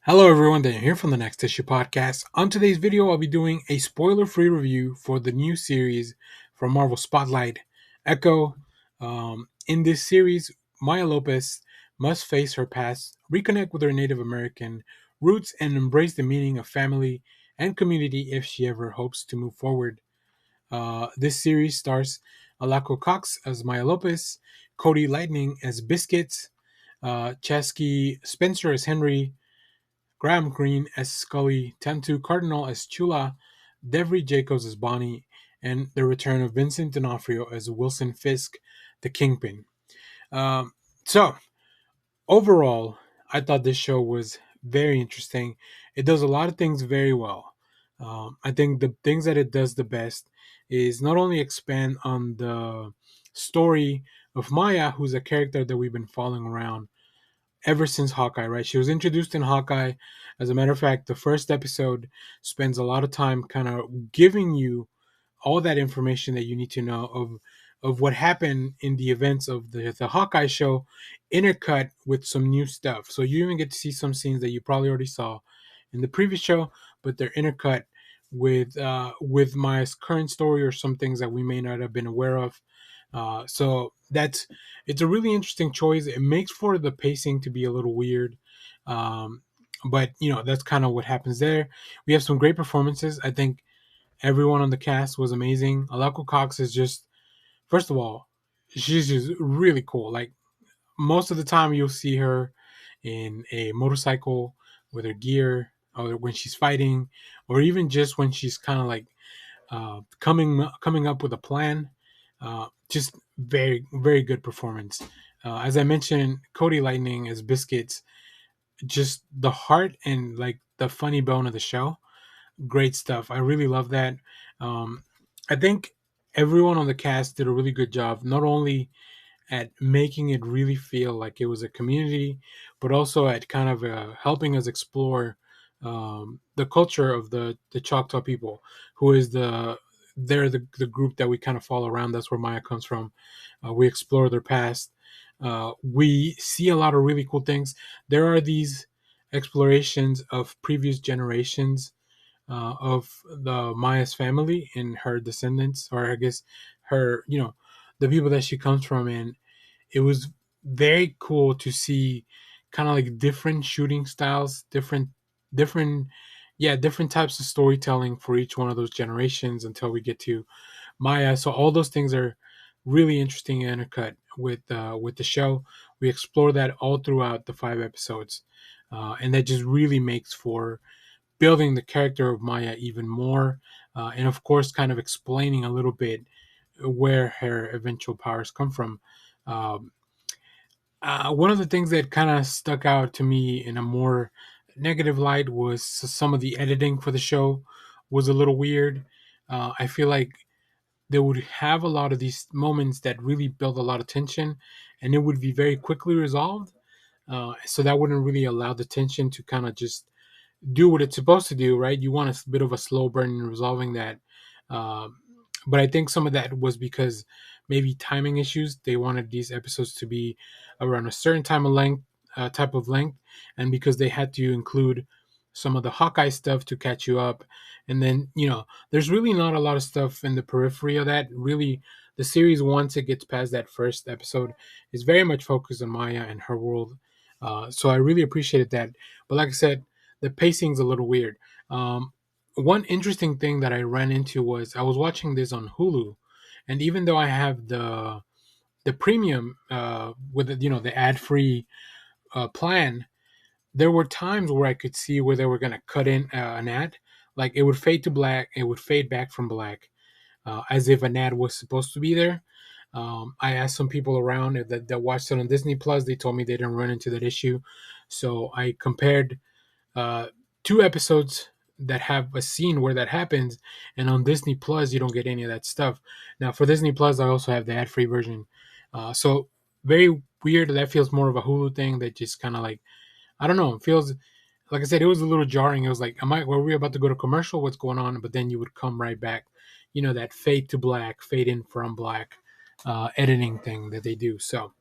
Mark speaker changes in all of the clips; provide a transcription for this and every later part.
Speaker 1: Hello everyone, Daniel here from the Next Issue Podcast. On today's video, I'll be doing a spoiler-free review for the new series from Marvel Spotlight, Echo. In this series, Maya Lopez must face her past, reconnect with her Native American roots, and embrace the meaning of family and community if she ever hopes to move forward. This series stars Alaco Cox as Maya Lopez, Cody Lightning as Biscuits, Chesky Spencer as Henry, Graham Greene as Scully, Tantu Cardinal as Chula, Devry Jacobs as Bonnie, and the return of Vincent D'Onofrio as Wilson Fisk, the Kingpin. Um, so, overall, I thought this show was very interesting. It does a lot of things very well. I think the things that it does the best is not only expand on the story of Maya, who's a character that we've been following around ever since Hawkeye, right? She was introduced in Hawkeye. As a matter of fact, the first episode spends a lot of time kind of giving you all that information that you need to know of what happened in the events of the Hawkeye show, intercut with some new stuff. So you even get to see some scenes that you probably already saw in the previous show, but they're intercut with Maya's current story or some things that we may not have been aware of. So that's it's a really interesting choice. It makes for the pacing to be a little weird, um, but that's kind of what happens there. We have some great performances. I think everyone on the cast was amazing. Alako Cox is just, first of all, she's just really cool. Like most of the time, you'll see her in a motorcycle with her gear, or when she's fighting, or even just when she's kind of like coming up with a plan. Just very very good performance. As I mentioned, Cody Lightning as Biscuits, just the heart and like the funny bone of the show. Great stuff. I really love that. Um, I think everyone on the cast did a really good job, not only at making it really feel like it was a community, but also at kind of helping us explore the culture of the Choctaw people, who is they're the group that we kind of follow around. That's where Maya comes from. We explore their past. We see a lot of really cool things. There are these explorations of previous generations of the Maya's family and her descendants, or I guess her, the people that she comes from, and it was very cool to see kind of like different shooting styles, different, yeah, different types of storytelling for each one of those generations until we get to Maya. So all those things are really interesting and intercut with the show. We explore that all throughout the 5 episodes, and that just really makes for building the character of Maya even more, and of course, kind of explaining a little bit where her eventual powers come from. Um, one of the things that kind of stuck out to me in a more negative light was some of the editing for the show was a little weird. I feel like they would have a lot of these moments that really build a lot of tension, and it would be very quickly resolved. So that wouldn't really allow the tension to kind of just do what it's supposed to do, right? You want a bit of a slow burn in resolving that. Um, but I think some of that was because maybe timing issues. They wanted these episodes to be around a certain type of length, and because they had to include some of the Hawkeye stuff to catch you up, and then there's really not a lot of stuff in the periphery of that. Really, the series once it gets past that first episode is very much focused on Maya and her world. So I really appreciated that. But like I said, the pacing's a little weird. One interesting thing that I ran into was I was watching this on Hulu, and even though I have the premium with the ad free plan, there were times where I could see where they were going to cut in an ad, like it would fade to black, it would fade back from black, as if an ad was supposed to be there. I asked some people around that watched it on Disney Plus. They told me they didn't run into that issue, so I compared uh, 2 episodes that have a scene where that happens, and on Disney Plus you don't get any of that stuff. Now for Disney Plus, I also have the ad-free version, so very weird. That feels more of a Hulu thing that just kind of like, I don't know. It feels like I said, it was a little jarring. It was like, were we about to go to commercial? What's going on? But then you would come right back. That fade to black, fade in from black editing thing that they do. So,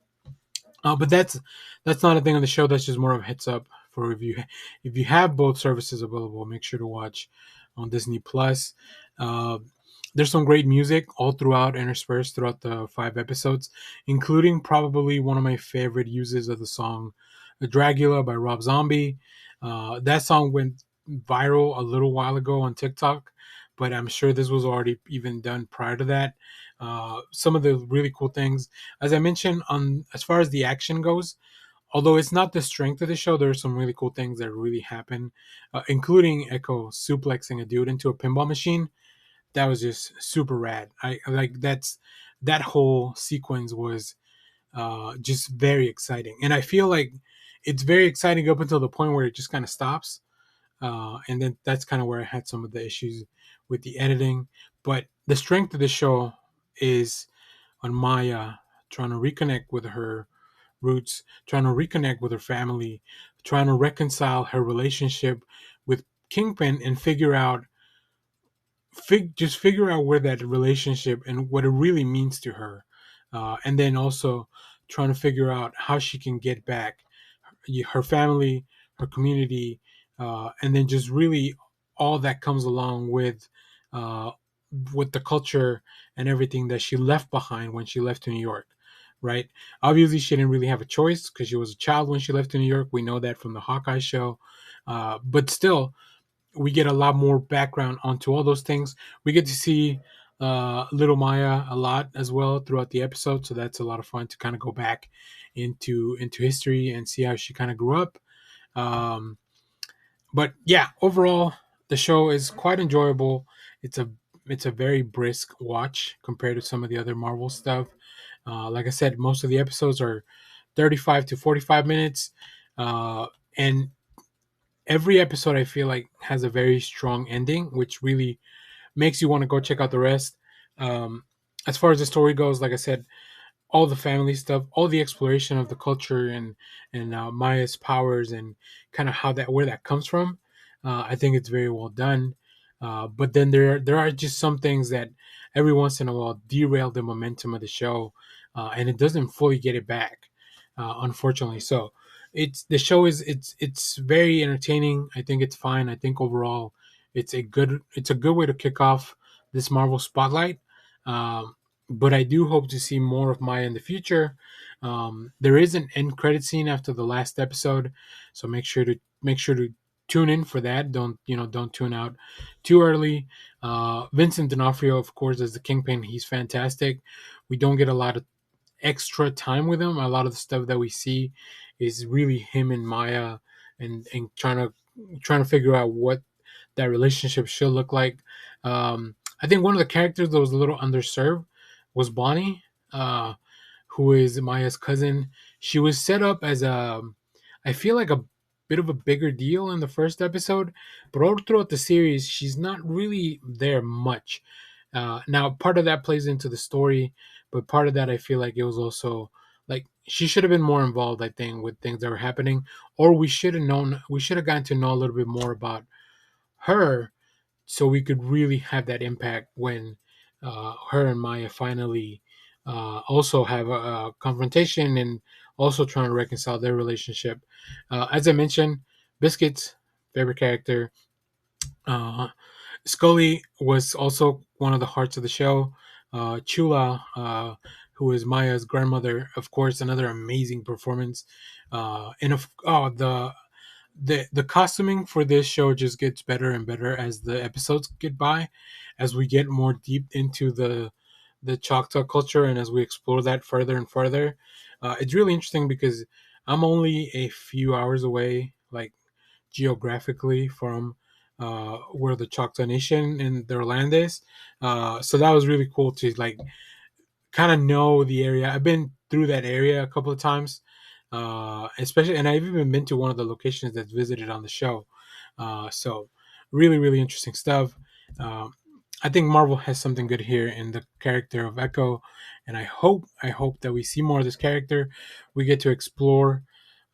Speaker 1: but that's not a thing on the show. That's just more of a heads up for review. If you have both services available, make sure to watch on Disney Plus. Uh, there's some great music all throughout, interspersed throughout the 5 episodes, including probably one of my favorite uses of the song "Dragula" by Rob Zombie. That song went viral a little while ago on TikTok, but I'm sure this was already even done prior to that. Some of the really cool things, as I mentioned, on as far as the action goes, although it's not the strength of the show, there are some really cool things that really happen, including Echo suplexing a dude into a pinball machine. That was just super rad. I like that whole sequence was just very exciting, and I feel like it's very exciting up until the point where it just kind of stops, and then that's kind of where I had some of the issues with the editing. But the strength of the show is on Maya trying to reconnect with her roots, trying to reconnect with her family, trying to reconcile her relationship with Kingpin and just figure out where that relationship and what it really means to her, and then also trying to figure out how she can get back her family, her community, and then just really all that comes along uh, with the culture and everything that she left behind when she left to New York. Right. Obviously, she didn't really have a choice because she was a child when she left to New York. We know that from the Hawkeye show. But still, we get a lot more background onto all those things. We get to see little Maya a lot as well throughout the episode, so that's a lot of fun to kind of go back into history and see how she kind of grew up. Um, but yeah, overall, the show is quite enjoyable. It's a it's a very brisk watch compared to some of the other Marvel stuff. Like I said, most of the episodes are 35 to 45 minutes, and every episode I feel like has a very strong ending, which really makes you want to go check out the rest. Um, as far as the story goes, like I said, all the family stuff, all the exploration of the culture and Maya's powers and kind of how that where that comes from. I think it's very well done. But then there are just some things that every once in a while derail the momentum of the show, and it doesn't fully get it back, unfortunately. So it's the show is it's very entertaining. I think it's fine. I think overall it's a good way to kick off this Marvel Spotlight. Um, but I do hope to see more of Maya in the future. There is an end credit scene after the last episode, so make sure to tune in for that. Don't tune out too early. Vincent D'Onofrio, of course, as the Kingpin, he's fantastic. We don't get a lot of extra time with him. A lot of the stuff that we see is really him and Maya and trying to figure out what that relationship should look like. I think one of the characters that was a little underserved was Bonnie, uh, who is Maya's cousin. She was set up as I feel like a bit of a bigger deal in the first episode, but all throughout the series, she's not really there much. Now, part of that plays into the story, but part of that I feel like it was also like she should have been more involved. I think with things that were happening, or we should have gotten to know a little bit more about her so we could really have that impact when her and Maya finally also have a confrontation and also trying to reconcile their relationship. As I mentioned, Biscuit's favorite character. Uh, Scully was also one of the hearts of the show. Chula, who is Maya's grandmother, of course, another amazing performance. The costuming for this show just gets better and better as the episodes get by, as we get more deep into the Choctaw culture and as we explore that further and further. It's really interesting because I'm only a few hours away, like geographically, from where the Choctaw Nation and their land is. So that was really cool to like kind of know the area. I've been through that area a couple of times, especially, and I've even been to one of the locations that's visited on the show. So, really, really interesting stuff. Um, I think Marvel has something good here in the character of Echo, and I hope that we see more of this character. We get to explore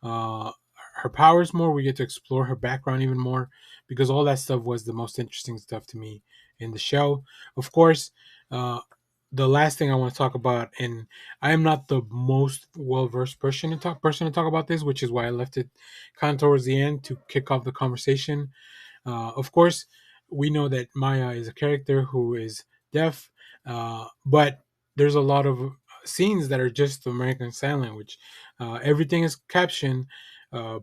Speaker 1: uh, her powers more. We get to explore her background even more because all that stuff was the most interesting stuff to me in the show. Of course, uh, the last thing I want to talk about, and I am not the most well versed person to talk about this, which is why I left it kind of towards the end to kick off the conversation. Of course, we know that Maya is a character who is deaf, but there's a lot of scenes that are just American Sign Language. Everything is captioned, uh,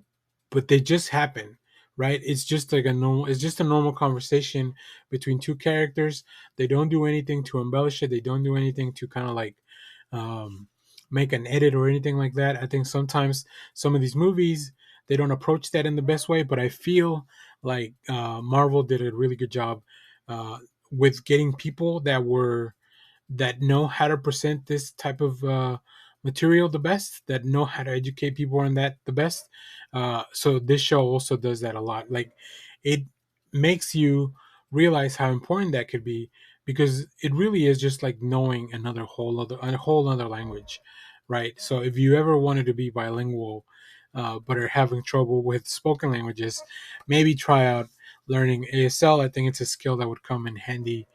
Speaker 1: but they just happen, right? It's just like a normal. It's just a normal conversation between two characters. They don't do anything to embellish it. They don't do anything to kind of like um, make an edit or anything like that. I think sometimes some of these movies they don't approach that in the best way, but I feel like Marvel did a really good job uh, with getting people that know how to present this type of material the best, that know how to educate people on that the best. So this show also does that a lot. Like it makes you realize how important that could be because it really is just like knowing a whole other language, right? So if you ever wanted to be bilingual but are having trouble with spoken languages, maybe try out learning ASL. I think it's a skill that would come in handy,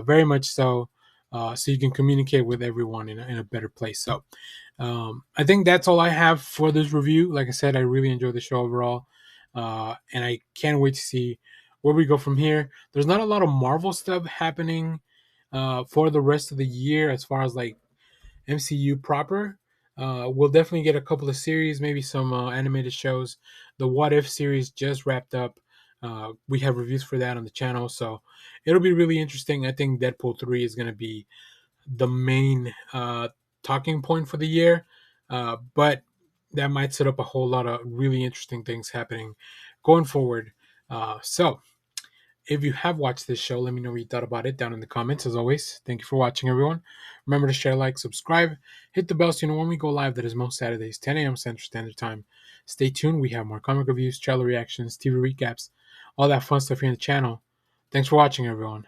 Speaker 1: very much so, so you can communicate with everyone in a better place. So I think that's all I have for this review. Like I said, I really enjoyed the show overall, and I can't wait to see where we go from here. There's not a lot of Marvel stuff happening for the rest of the year as far as like MCU proper. We'll definitely get a couple of series, maybe some animated shows. The What If series just wrapped up. We have reviews for that on the channel, so it'll be really interesting. I think Deadpool 3 is going to be the main talking point for the year, but that might set up a whole lot of really interesting things happening going forward. So, if you have watched this show, let me know what you thought about it down in the comments. As always, thank you for watching, everyone. Remember to share, like, subscribe, hit the bell so you know when we go live. That is most Saturdays, 10 a.m. Central Standard Time. Stay tuned. We have more comic reviews, trailer reactions, TV recaps, all that fun stuff here on the channel. Thanks for watching, everyone.